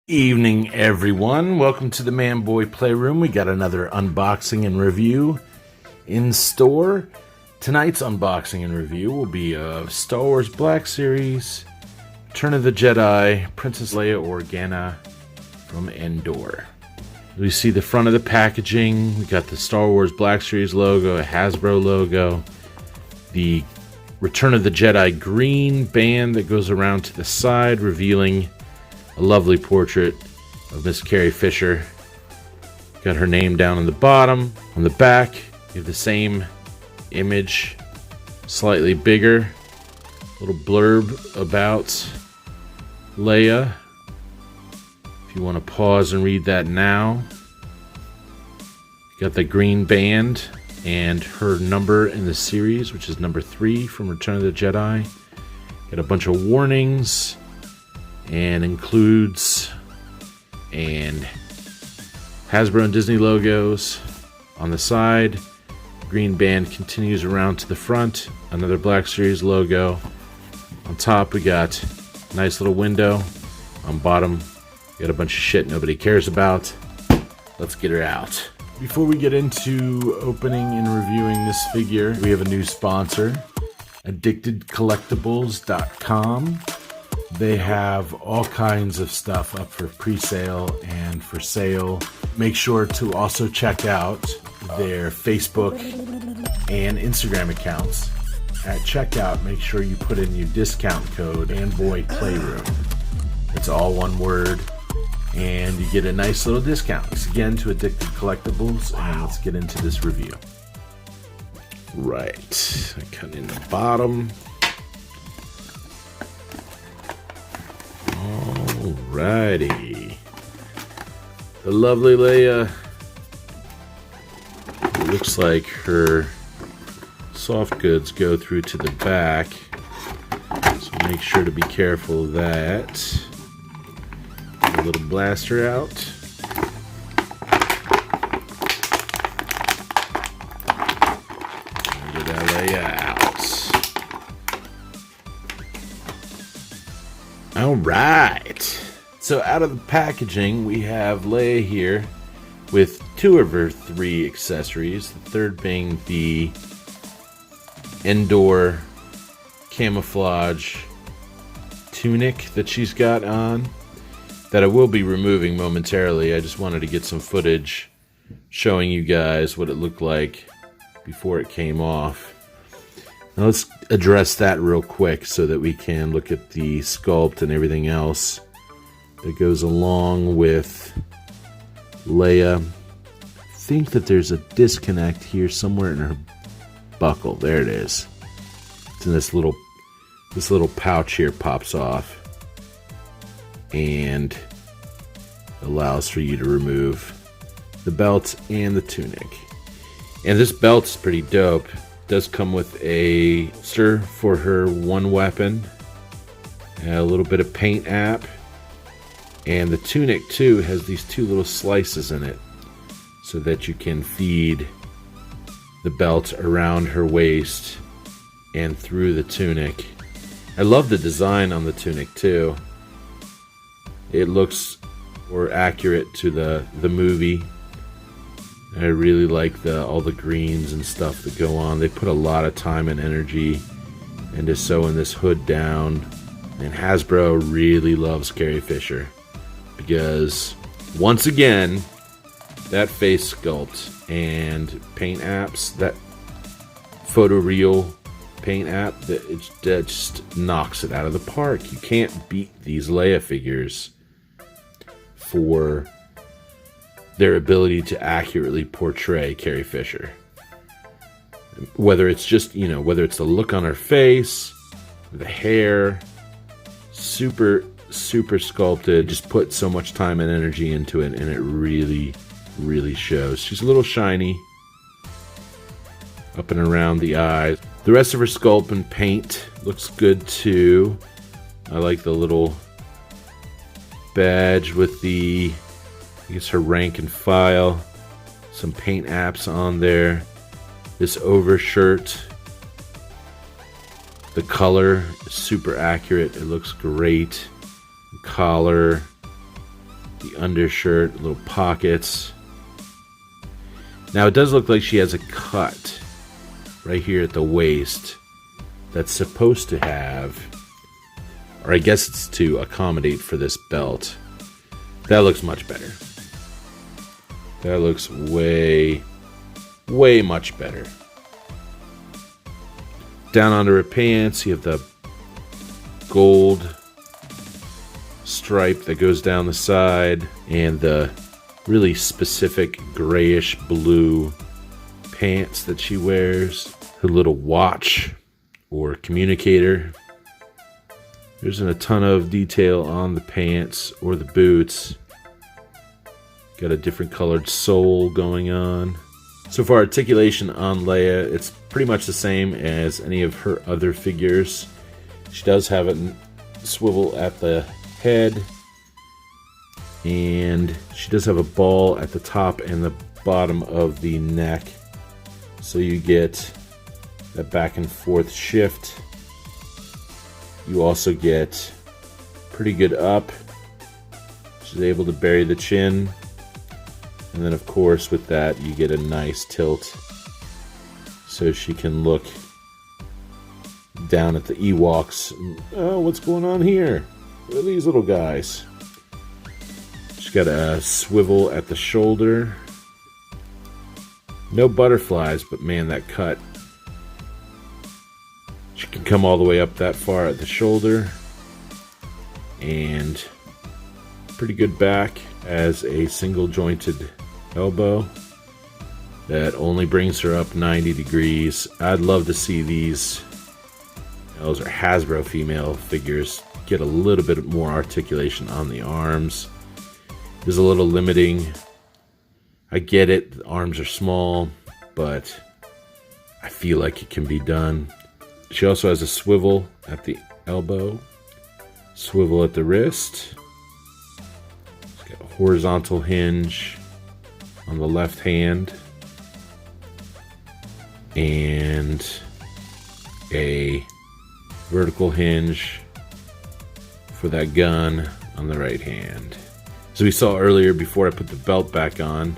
Evening, everyone. Welcome to the MANBOY Playroom. We got another unboxing and review in store. Tonight's unboxing and review will be of Star Wars Black Series, Return of the Jedi, Princess Leia Organa from Endor. We see the front of the packaging. We got the Star Wars Black Series logo, a Hasbro logo, the Return of the Jedi green band that goes around to the side, revealing a lovely portrait of Miss Carrie Fisher. Got her name down on the bottom. On the back, you have the same image, slightly bigger. Little blurb about Leia. If you want to pause and read that now. Got the green band and her number in the series, which is number 3 from Return of the Jedi. Got a bunch of warnings. And includes and Hasbro and Disney logos on the side. Green band continues around to the front. Another Black Series logo. On top we got a nice little window. On bottom we got a bunch of shit nobody cares about. Let's get her out. Before we get into opening and reviewing this figure, we have a new sponsor, AddictedCollectibles.com. They have all kinds of stuff up for pre-sale and for sale. Make sure to also check out their Facebook and Instagram accounts. At checkout, make sure you put in your discount code MANBOY Playroom. It's all one word, and you get a nice little discount. Thanks again to Addicted Collectibles, and let's get into this review. Right, I cut in the bottom. Alrighty. The lovely Leia. It looks like her soft goods go through to the back. So make sure to be careful of that. Get a little blaster out. Get that Leia out. Alright. So out of the packaging, we have Leia here with 2 of her 3 accessories. The third being the Endor camouflage tunic that she's got on, that I will be removing momentarily. I just wanted to get some footage showing you guys what it looked like before it came off. Now let's address that real quick so that we can look at the sculpt and everything else that goes along with Leia. I think that there's a disconnect here somewhere in her buckle. There it is. It's in this little pouch here, pops off and allows for you to remove the belt and the tunic. And this belt's pretty dope. It does come with a holster for her one weapon, a little bit of paint app. And the tunic, too, has these 2 little slices in it so that you can feed the belt around her waist and through the tunic. I love the design on the tunic, too. It looks more accurate to the movie. I really like all the greens and stuff that go on. They put a lot of time and energy into sewing this hood down. And Hasbro really loves Carrie Fisher, because once again, that face sculpt and paint apps, that photoreal paint app, that just knocks it out of the park. You can't beat these Leia figures for their ability to accurately portray Carrie Fisher. Whether it's just, whether it's the look on her face, the hair, super sculpted, just put so much time and energy into it, and it really shows. She's a little shiny up and around the eyes. The rest of her sculpt and paint looks good too. I like the little badge with the, I guess, her rank and file, some paint apps on there. This overshirt, the color is super accurate. It looks great. Collar, the undershirt, little pockets. Now it does look like she has a cut right here at the waist that's supposed to have, or I guess it's to accommodate for this belt. That looks much better. That looks way much better. Down onto her pants, you have the gold stripe that goes down the side and the really specific grayish blue pants that she wears. Her little watch or communicator. There isn't a ton of detail on the pants or the boots. Got a different colored sole going on. So for articulation on Leia, it's pretty much the same as any of her other figures. She does have a swivel at the head, and she does have a ball at the top and the bottom of the neck, so you get that back and forth shift. You also get pretty good up. She's able to bury the chin, and then of course with that you get a nice tilt so she can look down at the Ewoks. Oh, what's going on here? Look at these little guys. She's got a swivel at the shoulder. No butterflies, but man, that cut. She can come all the way up that far at the shoulder. And pretty good back as a single jointed elbow. That only brings her up 90 degrees. I'd love to see these. Those are Hasbro female figures. Get a little bit more articulation on the arms. Is a little limiting. I get it, the arms are small, but I feel like it can be done. She also has a swivel at the elbow, swivel at the wrist. She's got a horizontal hinge on the left hand, and a vertical hinge for that gun on the right hand. As we saw earlier, before I put the belt back on,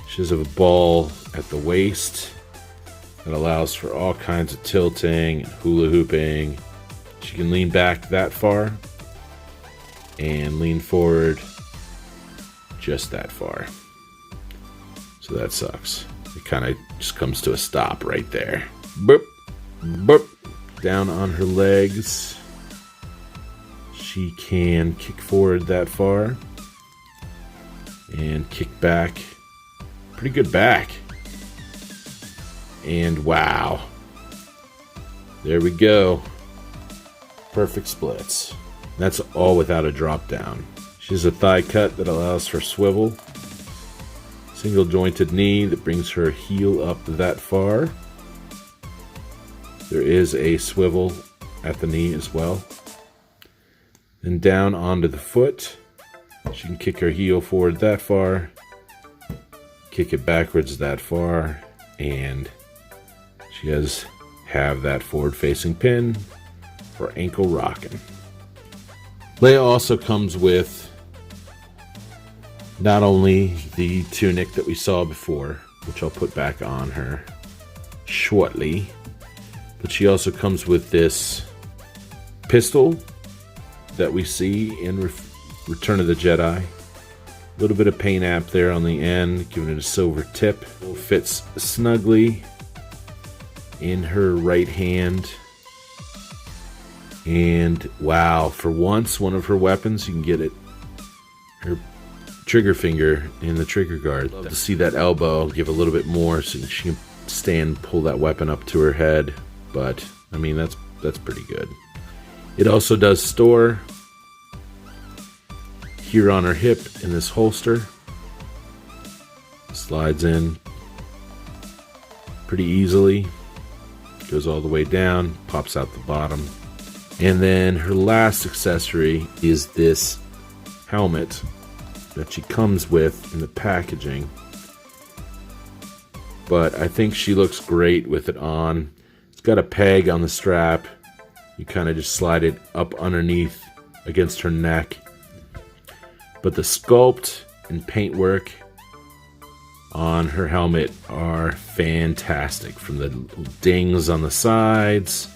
she does have a ball at the waist that allows for all kinds of tilting and hula hooping. She can lean back that far and lean forward just that far. So that sucks. It kind of just comes to a stop right there. Boop, boop. Down on her legs. She can kick forward that far and kick back. Pretty good back. And wow. There we go. Perfect splits. That's all without a drop down. She has a thigh cut that allows for swivel. Single jointed knee that brings her heel up that far. There is a swivel at the knee as well. Then down onto the foot. She can kick her heel forward that far, kick it backwards that far, and she does have that forward facing pin for ankle rocking. Leia also comes with not only the tunic that we saw before, which I'll put back on her shortly, but she also comes with this pistol that we see in Return of the Jedi. A little bit of paint app there on the end, giving it a silver tip. It fits snugly in her right hand. And wow, for once, one of her weapons, you can get it, her trigger finger in the trigger guard. Love to see that elbow give a little bit more so she can stand, pull that weapon up to her head. But I mean, that's pretty good. It also does store here on her hip in this holster. Slides in pretty easily. Goes all the way down, pops out the bottom. And then her last accessory is this helmet that she comes with in the packaging. But I think she looks great with it on. It's got a peg on the strap. You kind of just slide it up underneath against her neck. But the sculpt and paintwork on her helmet are fantastic. From the dings on the sides,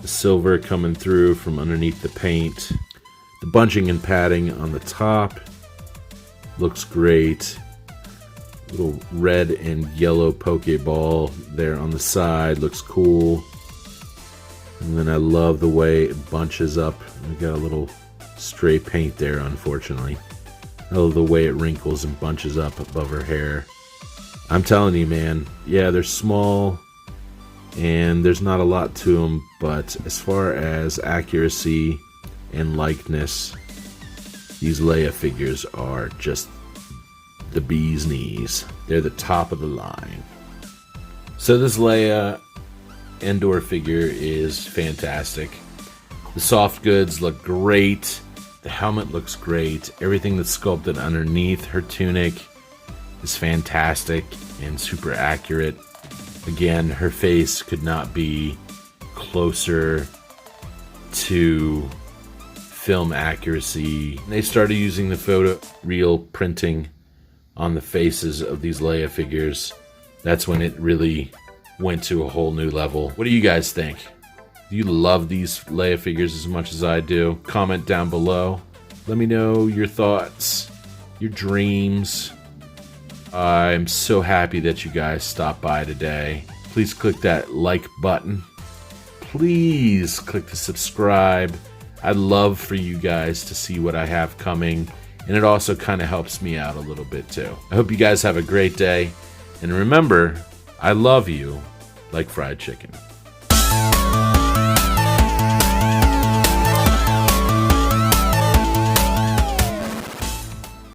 the silver coming through from underneath the paint, the bunching and padding on the top looks great. Little red and yellow Pokeball there on the side looks cool. And then I love the way it bunches up. We got a little stray paint there, unfortunately. I love the way it wrinkles and bunches up above her hair. I'm telling you, man, yeah, they're small and there's not a lot to them, but as far as accuracy and likeness, these Leia figures are just the bee's knees. They're the top of the line. So this Leia Endor figure is fantastic. The soft goods look great. The helmet looks great. Everything that's sculpted underneath her tunic is fantastic and super accurate. Again, her face could not be closer to film accuracy. They started using the photoreal printing on the faces of these Leia figures. That's when it really went to a whole new level. What do you guys think? Do you love these Leia figures as much as I do? Comment down below. Let me know your thoughts, your dreams. I'm so happy that you guys stopped by today. Please click that like button. Please click the subscribe. I'd love for you guys to see what I have coming, and it also kind of helps me out a little bit too. I hope you guys have a great day, and remember, I love you like fried chicken.